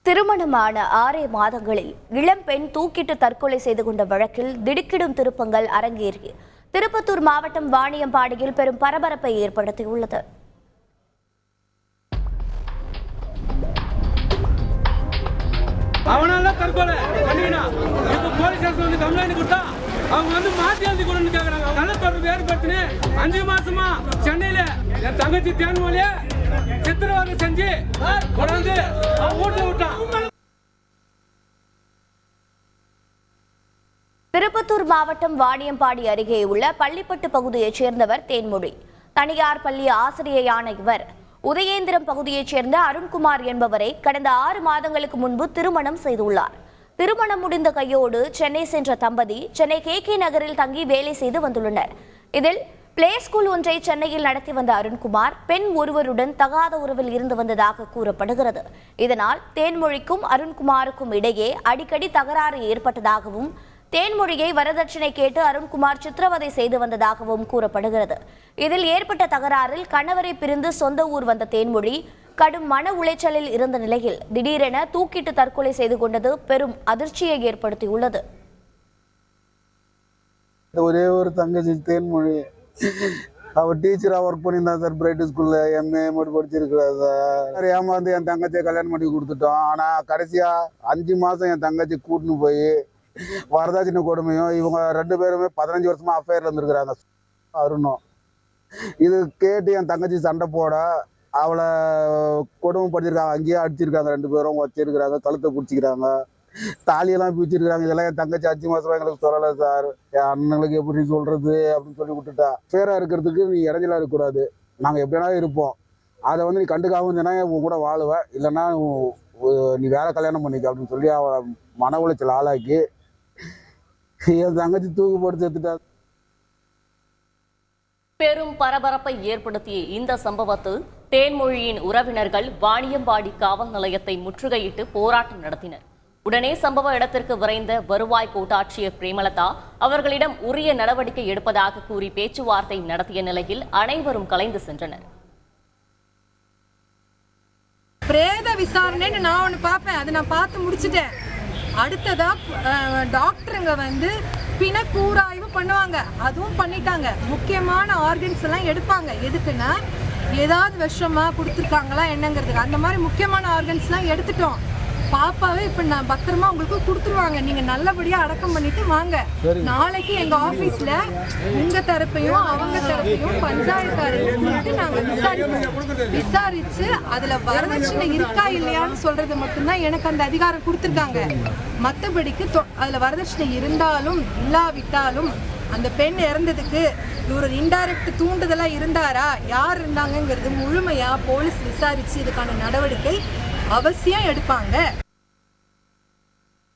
திருமணமான 6 மாதங்களில் இளம்பெண் தூக்கிட்டு தற்கொலை செய்து கொண்ட வழக்கில் திடுக்கிடும் திருப்பங்கள் அரங்கேறி திருப்பத்தூர் மாவட்டம் வாணியம்பாடியில் பெரும் பரபரப்பை ஏற்படுத்தியுள்ளது. அவனால தற்கொலை பண்ணினா இப்போ போலீஸ் ஸ்டேஷன் வந்து கம்ப்ளைண்ட் கொடுத்தா அவங்க வந்து மாத்தி எழுதி கொடுன்னு கேட்குறாங்க. நல்ல தொடர்பு ஏற்படுத்தினு 5 மாசமா சென்னையில என் தங்கச்சி தேன்மொழிய சித்திரவதை செஞ்சு கொண்டாந்து அவன் வீட்டுல விட்டான். திருப்பத்தூர் மாவட்டம் வாணியம்பாடி அருகே உள்ள பள்ளிப்பட்டு பகுதியைச் சேர்ந்தவர் தேன்மொழி. தனியார் பள்ளி ஆசிரியையான இவர் உதயேந்திரம் பகுதியைச் சேர்ந்த அருண்குமார் என்பவரை கடந்த 6 மாதங்களுக்கு முன்பு திருமணம் செய்துள்ளார். திருமணம் முடிந்த கையோடு சென்னை சென்ற தம்பதி சென்னை KK நகரில் தங்கி வேலை செய்து வந்துள்ளனர். இதில் பிளே ஸ்கூல் ஒன்றை சென்னையில் நடத்தி வந்த அருண்குமார் பெண் ஒருவருடன் தகாத உறவில் இருந்து வந்ததாக கூறப்படுகிறது. இதனால் தேன்மொழிக்கும் அருண்குமாருக்கும் இடையே அடிக்கடி தகராறு ஏற்பட்டதாகவும் தேன்மொழியை வரதட்சணை கேட்டு அருண்குமார் சித்திரவதை செய்து வந்ததாகவும் கூறப்படுகிறது. இதில் ஏற்பட்ட தகராறில் கணவரை பிரிந்து சொந்த ஊர் வந்த தேன்மொழி கடும் மன உளைச்சலில் இருந்த நிலையில் திடீரென தூக்கிட்டு தற்கொலை செய்து கொண்டது பெரும் அதிர்ச்சியை ஏற்படுத்தியுள்ளது. ஒரே ஒரு தங்கச்சி தேன்மொழி, அவர் டீச்சரா ஒர்க் பண்ணியிருந்தா சார். பிரைட் ஸ்கூல்ல MA மட்டும் படிச்சிருக்கிறார் சார். ஏமாந்து என் தங்கச்சியை கல்யாணம் பண்ணி கொடுத்துட்டோம். ஆனா கடைசியா 5 மாசம் என் தங்கச்சி கூட்டின்னு போய் வரதட்சணை கொடுமையும் இவங்க 2 பேருமே 15 வருஷமா அஃபேர்ல இருந்திருக்கிறாங்க. அருணும் இது கேட்டு என் தங்கச்சி சண்டை போட அவளை கொடுமைப்படுத்திருக்காங்க. அங்கேயே அடிச்சிருக்காங்க. 2 பேரும் வச்சிருக்கிறாங்க, கழுத்தை பிடிச்சிக்கிறாங்க, தாலியெல்லாம் பிடிச்சிருக்காங்க. இதெல்லாம் என் தங்கச்சி 5 மாசமா எங்களுக்கு சொல்லலை சார். என் அண்ணனுக்கு எப்படி சொல்றது அப்படின்னு சொல்லி விட்டுட்டா. ஃபேரா இருக்கிறதுக்கு நீ இடைஞ்சலா இருக்கக்கூடாது, நாங்கள் எப்படினா இருப்போம், அதை வந்து நீ கண்டுக்காம இருந்தேன்னா உன் கூட வாழுவேன், இல்லைன்னா நீ வேற கல்யாணம் பண்ணிக்க அப்படின்னு சொல்லி அவளை மன உளைச்சல் ஆளாக்கி என் தங்கச்சி தூக்கு போட்டு செத்துட்டா. பெரும் பரபரப்பை ஏற்படுத்திய இந்த சம்பவத்தில் தேன்மொழியின் உறவினர்கள் வாணியம்பாடி காவல் நிலையத்தை முற்றுகையிட்டு போராட்டம் நடத்தினர். உடனே சம்பவ இடத்திற்கு விரைந்த வருவாய் கோட்டாட்சியர் பிரேமலதா அவர்களிடம் உரிய நடவடிக்கை எடுப்பதாக கூறி பேச்சுவார்த்தை நடத்திய நிலையில் அனைவரும் கலைந்து சென்றனர். பிரேத விசாரணைன்னு நான் ஒன்று பார்ப்பேன், அதை நான் பார்த்து முடிச்சுட்டேன். அடுத்ததா டாக்டருங்க வந்து பிணக்கூராய்வு பண்ணுவாங்க, அதுவும் பண்ணிட்டாங்க. முக்கியமான ஆர்கன்ஸ் எல்லாம் எடுப்பாங்க. எதுக்குன்னா ஏதாவது விஷமா கொடுத்துருக்காங்களா என்னங்கிறதுக்கு. அந்த மாதிரி முக்கியமான ஆர்கன்ஸ்லாம் எடுத்துட்டோம். பாப்பாவே இப்ப நான் பத்திரமா உங்களுக்கு கொடுத்துருவாங்க. நீங்க நல்லபடியா அடக்கம் பண்ணிட்டு வாங்க. நாளைக்கு எங்க ஆபீஸ்ல உங்க தரப்பையும் அவங்க தரப்பையும் பஞ்சாயத்தாரையும் நாங்க விசாரிச்சு அதுல வரதட்சணை இருக்கா இல்லையான்னு சொல்றது மட்டும்தான் எனக்கு அந்த அதிகாரம் கொடுத்துருக்காங்க. மற்றபடிக்கு அதுல வரதட்சணை இருந்தாலும் இல்லாவிட்டாலும் அந்த பெண் இறந்ததுக்கு ஒரு இன்டைரக்ட் தூண்டுதலா இருந்தாரா, யார் இருந்தாங்கிறது முழுமையா போலீஸ் விசாரிச்சு இதுக்கான நடவடிக்கை அவசியம் எடுப்பாங்க.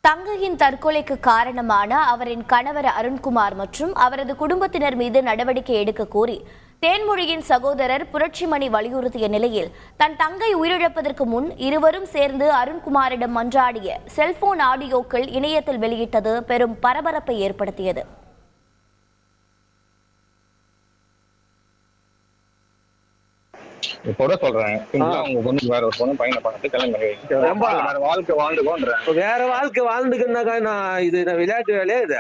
தங்கையின் தற்கொலைக்கு காரணமான அவரின் கணவர் அருண்குமார் மற்றும் அவரது குடும்பத்தினர் மீது நடவடிக்கை எடுக்க கோரி தேன்மொழியின் சகோதரர் புரட்சிமணி வலியுறுத்திய நிலையில் தன் தங்கை உயிரிழப்பதற்கு முன் இருவரும் சேர்ந்து அருண்குமாரிடம் மன்றாடிய செல்போன் ஆடியோக்கள் இணையத்தில் வெளியிட்டது பெரும் பரபரப்பை ஏற்படுத்தியது. இப்போட சொல்றேன், உங்க பொண்ணுக்கு வேற ஒரு பொண்ணு பையனை பார்த்து கல்யாணம் வேற வாழ்க்கை வாழ்ந்துக்கோன்றேன். வேற வாழ்க்கை வாழ்ந்துக்கனாக்கா நான் விளையாட்டு வேலையா இது?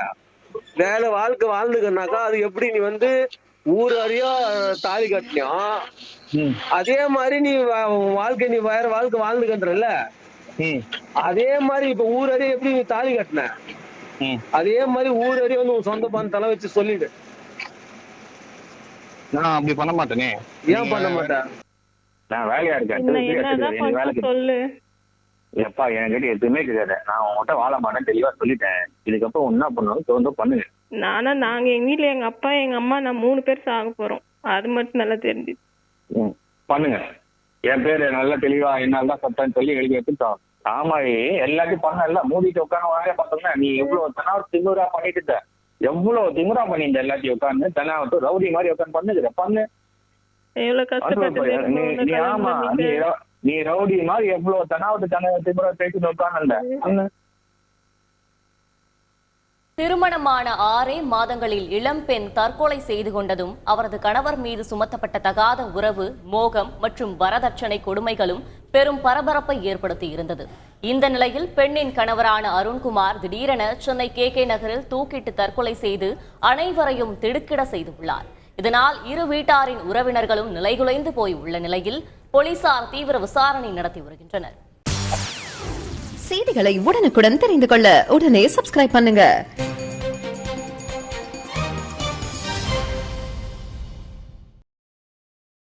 வேற வாழ்க்கை வாழ்ந்துக்கனாக்கா அது எப்படி நீ வந்து ஊர் அறியா தாலி கட்டினியும் அதே மாதிரி நீ வாழ்க்கை நீ வேற வாழ்க்கை வாழ்ந்துக்கன்றல. அதே மாதிரி இப்ப ஊர் அறிய எப்படி நீ தாலி கட்டின அதே மாதிரி ஊர் அறிய வந்து உன் சொந்த பான் தலை வச்சு சொல்லிடு. நான் அப்படி பண்ண மாட்டேனே. ஏன் பண்ண மாட்டேன்? நான் வேலையா இருக்கேன். சொல்லு எப்பா என்கிட்ட எதுவுமே கிடையாது. நான் உங்ககிட்ட வாழ மாட்டேன் தெளிவா சொல்லிட்டேன். இதுக்கப்புறம் என்ன பண்ணணும் தோந்தோ பண்ணுங்க. நாங்க எங்க வீட்டுல எங்க அப்பா எங்க அம்மா நான் 3 பேர் சாக போறோம். அது மட்டும் நல்லா தெரிஞ்சு பண்ணுங்க. என் பேரு நல்லா தெளிவா என்னால்தான் சத்தம் சொல்லி எழுதி வச்சுட்டோம். ஆமா எல்லாத்தையும் பண்ணல, மூடிட்டு உட்காந்து வாங்க பார்த்தோம்னா நீ எவ்வளவு தனாவத்து திமுறா பண்ணிட்டு இருந்த, எவ்வளவு திமுறா பண்ணிருந்த எல்லாத்தையும் உட்காந்து தனாவத்து ரவுடி மாதிரி உட்காந்து பண்ணுகிற பண்ணு. எவ்வளவு கஷ்டப்பட்டு ஆமா நீ ரவுடி மாதிரி எவ்வளவு தனாவத்து திமுறா பேசிட்டு உட்காந்து திருமணமான 6 மாதங்களில் இளம்பெண் தற்கொலை செய்து கொண்டதும் அவரது கணவர் மீது சுமத்தப்பட்ட தகாத உறவு, மோகம் மற்றும் வரதட்சணை கொடுமைகளும் பெரும் பரபரப்பை ஏற்படுத்தி இருந்தது. இந்த நிலையில் பெண்ணின் கணவரான அருண்குமார் திடீரென சென்னை KK நகரில் தூக்கிட்டு தற்கொலை செய்து அனைவரையும் திடுக்கிட செய்துள்ளார். இதனால் இரு வீட்டாரின் உறவினர்களும் நிலைகுலைந்து போய் உள்ள நிலையில் போலீசார் தீவிர விசாரணை நடத்தி வருகின்றனர். செய்திகளை உடனுக்குடன் தெரிந்து கொள்ள உடனே சப்ஸ்கிரைப் பண்ணுங்க.